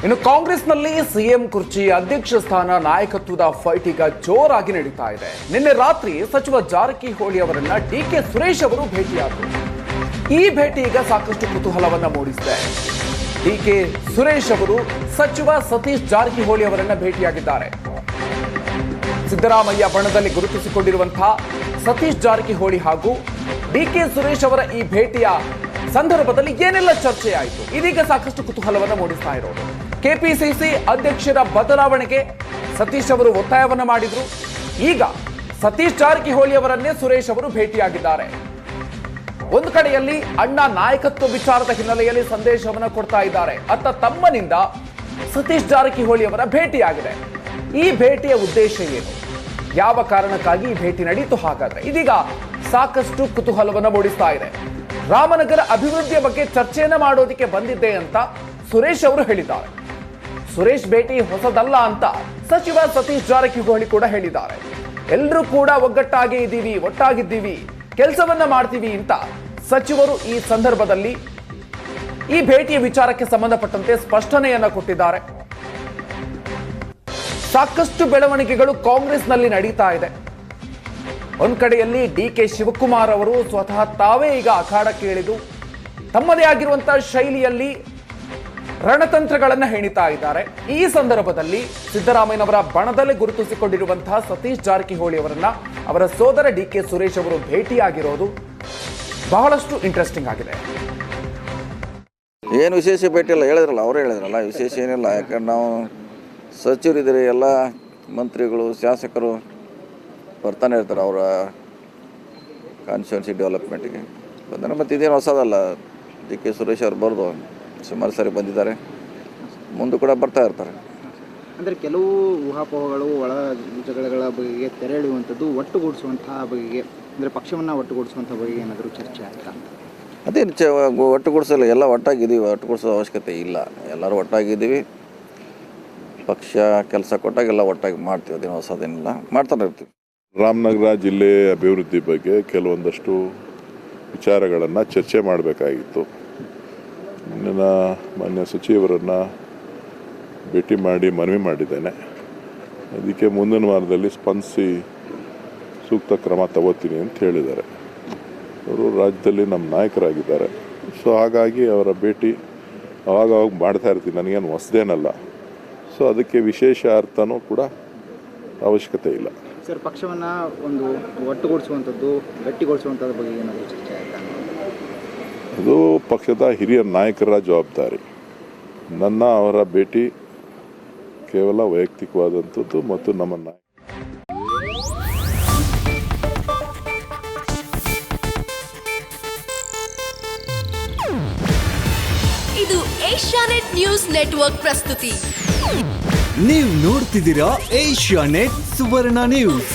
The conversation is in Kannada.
ಇನ್ನು ಕಾಂಗ್ರೆಸ್ನಲ್ಲಿ ಸಿಎಂ ಕುರ್ಚಿ, ಅಧ್ಯಕ್ಷ ಸ್ಥಾನ, ನಾಯಕತ್ವದ ಫೈಟ್ ಈಗ ಜೋರಾಗಿ ನಡೀತಾ ಇದೆ. ನಿನ್ನೆ ರಾತ್ರಿ ಸಚಿವ ಜಾರಕಿಹೊಳಿ ಅವರನ್ನ ಡಿಕೆ ಸುರೇಶ್ ಅವರು ಭೇಟಿಯಾದರು. ಈ ಭೇಟಿ ಈಗ ಸಾಕಷ್ಟು ಕುತೂಹಲವನ್ನ ಮೂಡಿಸಿದೆ. ಡಿಕೆ ಸುರೇಶ್ ಅವರು ಸಚಿವ ಸತೀಶ್ ಜಾರಕಿಹೊಳಿ ಅವರನ್ನ ಭೇಟಿಯಾಗಿದ್ದಾರೆ. ಸಿದ್ದರಾಮಯ್ಯ ಬಣದಲ್ಲಿ ಗುರುತಿಸಿಕೊಂಡಿರುವಂತಹ ಸತೀಶ್ ಜಾರಕಿಹೊಳಿ ಹಾಗೂ ಡಿಕೆ ಸುರೇಶ್ ಅವರ ಈ ಭೇಟಿಯ ಸಂದರ್ಭದಲ್ಲಿ ಏನೆಲ್ಲ ಚರ್ಚೆ ಆಯಿತು, ಇದೀಗ ಸಾಕಷ್ಟು ಕುತೂಹಲವನ್ನ ಮೂಡಿಸ್ತಾ ಇರೋದು. ಕೆಪಿಸಿಸಿ ಅಧ್ಯಕ್ಷರ ಬದಲಾವಣೆಗೆ ಸತೀಶ್ ಅವರು ಒತ್ತಾಯವನ್ನ ಮಾಡಿದ್ರು. ಈಗ ಸತೀಶ್ ಜಾರಕಿಹೊಳಿ ಅವರನ್ನೇ ಸುರೇಶ್ ಅವರು ಭೇಟಿಯಾಗಿದ್ದಾರೆ. ಒಂದು ಕಡೆಯಲ್ಲಿ ಅಣ್ಣ ನಾಯಕತ್ವ ವಿಚಾರದ ಹಿನ್ನೆಲೆಯಲ್ಲಿ ಸಂದೇಶವನ್ನ ಕೊಡ್ತಾ ಇದ್ದಾರೆ. ಅತ್ತ ತಮ್ಮನಿಂದ ಸತೀಶ್ ಜಾರಕಿಹೊಳಿ ಅವರ ಭೇಟಿಯಾಗಿದೆ. ಈ ಭೇಟಿಯ ಉದ್ದೇಶ ಏನು, ಯಾವ ಕಾರಣಕ್ಕಾಗಿ ಈ ಭೇಟಿ ನಡೀತು, ಹಾಗಾದ್ರೆ ಇದೀಗ ಸಾಕಷ್ಟು ಕುತೂಹಲವನ್ನ ಮೂಡಿಸ್ತಾ ಇದೆ. ರಾಮನಗರ ಅಭಿವೃದ್ಧಿಯ ಬಗ್ಗೆ ಚರ್ಚೆಯನ್ನ ಮಾಡೋದಕ್ಕೆ ಬಂದಿದ್ದೆ ಅಂತ ಸುರೇಶ್ ಅವರು ಹೇಳಿದ್ದಾರೆ. ಸುರೇಶ್ ಭೇಟಿ ಹೊಸದಲ್ಲ ಅಂತ ಸಚಿವ ಸತೀಶ್ ಜಾರಕಿಹೊಳಿ ಕೂಡ ಹೇಳಿದ್ದಾರೆ. ಎಲ್ಲರೂ ಕೂಡ ಒಗ್ಗಟ್ಟಾಗಿ ಇದ್ದೀವಿ, ಒಟ್ಟಾಗಿದ್ದೀವಿ, ಕೆಲಸವನ್ನ ಮಾಡ್ತೀವಿ ಅಂತ ಸಚಿವರು ಈ ಸಂದರ್ಭದಲ್ಲಿ ಈ ಭೇಟಿಯ ವಿಚಾರಕ್ಕೆ ಸಂಬಂಧಪಟ್ಟಂತೆ ಸ್ಪಷ್ಟನೆಯನ್ನ ಕೊಟ್ಟಿದ್ದಾರೆ. ಸಾಕಷ್ಟು ಬೆಳವಣಿಗೆಗಳು ಕಾಂಗ್ರೆಸ್ನಲ್ಲಿ ನಡೀತಾ ಇದೆ. ಒಂದ್ ಕಡೆಯಲ್ಲಿ ಡಿಕೆ ಶಿವಕುಮಾರ್ ಅವರು ಸ್ವತಃ ತಾವೇ ಈಗ ಅಖಾಡಕ್ಕೆ ಇಳಿದು ತಮ್ಮದೇ ಆಗಿರುವಂತಹ ಶೈಲಿಯಲ್ಲಿ ರಣತಂತ್ರಗಳನ್ನ ಹೆಣಿತಾ ಇದ್ದಾರೆ. ಈ ಸಂದರ್ಭದಲ್ಲಿ ಸಿದ್ದರಾಮಯ್ಯನವರ ಬಣದಲ್ಲೇ ಗುರುತಿಸಿಕೊಂಡಿರುವಂತಹ ಸತೀಶ್ ಜಾರಕಿಹೊಳಿ ಅವರನ್ನ ಅವರ ಸೋದರ ಡಿಕೆ ಸುರೇಶ್ ಅವರು ಭೇಟಿಯಾಗಿರೋದು ಬಹಳಷ್ಟು ಇಂಟ್ರೆಸ್ಟಿಂಗ್ ಆಗಿದೆ. ಏನು ವಿಶೇಷ ಭೇಟಿ ಇಲ್ಲ, ಹೇಳಿದ್ರಲ್ಲ, ಅವರೇ ಹೇಳಿದ್ರಲ್ಲ, ವಿಶೇಷ ಏನಿಲ್ಲ. ಯಾಕಂದ್ರೆ ನಾವು ಸಚಿವರಿದ್ದೀರಿ, ಎಲ್ಲ ಮಂತ್ರಿಗಳು, ಶಾಸಕರು ಬರ್ತಾನೆ ಇರ್ತಾರೆ ಅವರ ಕಾನ್ಸ್ಟಿಟ್ಯೂನ್ಸಿ ಡೆವಲಪ್ಮೆಂಟಿಗೆ ಬಂದರೆ. ಮತ್ತು ಇದೇನು ಹೊಸದಲ್ಲ, ಡಿ ಕೆ ಸುರೇಶ್ ಅವ್ರು ಬರೋದು ಸುಮಾರು ಸಾರಿ ಬಂದಿದ್ದಾರೆ, ಮುಂದೆ ಕೂಡ ಬರ್ತಾ ಇರ್ತಾರೆ. ಅಂದರೆ ಕೆಲವು ಊಹಾಪೋಹಗಳು, ಒಳ ಜಗಳಗಳ ಬಗೆಗೆ ತೆರೆ ಎಳೆಯುವಂಥದ್ದು, ಒಟ್ಟುಗೂಡಿಸುವಂತಹ ಬಗೆಗೆ, ಅಂದರೆ ಪಕ್ಷವನ್ನು ಒಟ್ಟುಗೂಡಿಸುವಂಥ ಬಗೆಗೆ ಏನಾದರೂ ಚರ್ಚೆ ಆಯಿತಾ? ಅದೇನು ಒಟ್ಟುಗೂಡಿಸಲ್ಲ, ಎಲ್ಲ ಒಟ್ಟಾಗಿದ್ದೀವಿ, ಒಟ್ಟುಗೂಡಿಸೋ ಅವಶ್ಯಕತೆ ಇಲ್ಲ. ಎಲ್ಲರೂ ಒಟ್ಟಾಗಿದ್ದೀವಿ, ಪಕ್ಷ ಕೆಲಸ ಕೊಟ್ಟಾಗೆಲ್ಲ ಒಟ್ಟಾಗಿ ಮಾಡ್ತೀವಿ, ಅದೇನು ಹೊಸದೇನಿಲ್ಲ, ಮಾಡ್ತಾನೆ ಇರ್ತೀವಿ. ರಾಮನಗರ ಜಿಲ್ಲೆ ಅಭಿವೃದ್ಧಿ ಬಗ್ಗೆ ಕೆಲವೊಂದಷ್ಟು ವಿಚಾರಗಳನ್ನು ಚರ್ಚೆ ಮಾಡಬೇಕಾಗಿತ್ತು. ಮಾನ್ಯ ಸಚಿವರನ್ನು ಭೇಟಿ ಮಾಡಿ ಮನವಿ ಮಾಡಿದ್ದೇನೆ. ಅದಕ್ಕೆ ಮುಂದಿನ ವಾರದಲ್ಲಿ ಸ್ಪಂದಿಸಿ ಸೂಕ್ತ ಕ್ರಮ ತಗೋತೀನಿ ಅಂತ ಹೇಳಿದ್ದಾರೆ. ಅವರು ರಾಜ್ಯದಲ್ಲಿ ನಮ್ಮ ನಾಯಕರಾಗಿದ್ದಾರೆ. ಸೊ ಹಾಗಾಗಿ ಅವರ ಭೇಟಿ ಅವಾಗ ಮಾಡ್ತಾ ಇರ್ತೀನಿ, ನನಗೇನು ಹೊಸದೇನಲ್ಲ. ಸೊ ಅದಕ್ಕೆ ವಿಶೇಷ ಅರ್ಥನೂ ಕೂಡ ಅವಶ್ಯಕತೆ ಇಲ್ಲ. ಸರ್, ಪಕ್ಷವನ್ನು ಒಂದು ಒಟ್ಟುಗೂಡಿಸುವಂಥದ್ದು, ಗಟ್ಟಿಗೊಳಿಸುವಂಥದ್ರ ಬಗ್ಗೆ ಏನಾದರೂ ಚರ್ಚೆ ಆಯಿತಾ? ಅದು ಪಕ್ಷದ ಹಿರಿಯ ನಾಯಕರ ಜವಾಬ್ದಾರಿ. ನನ್ನ ಅವರ ಭೇಟಿ ಕೇವಲ ವೈಯಕ್ತಿಕವಾದಂಥದ್ದು ಮತ್ತು ನಮ್ಮ ನಾಯಕ. ಇದು ಏಷ್ಯಾನೆಟ್ ನ್ಯೂಸ್ ನೆಟ್ವರ್ಕ್ ಪ್ರಸ್ತುತಿ. ನೀವು ನೋಡ್ತಿದ್ದೀರಾ ಏಷ್ಯಾನೆಟ್ ಸುವರ್ಣ ನ್ಯೂಸ್.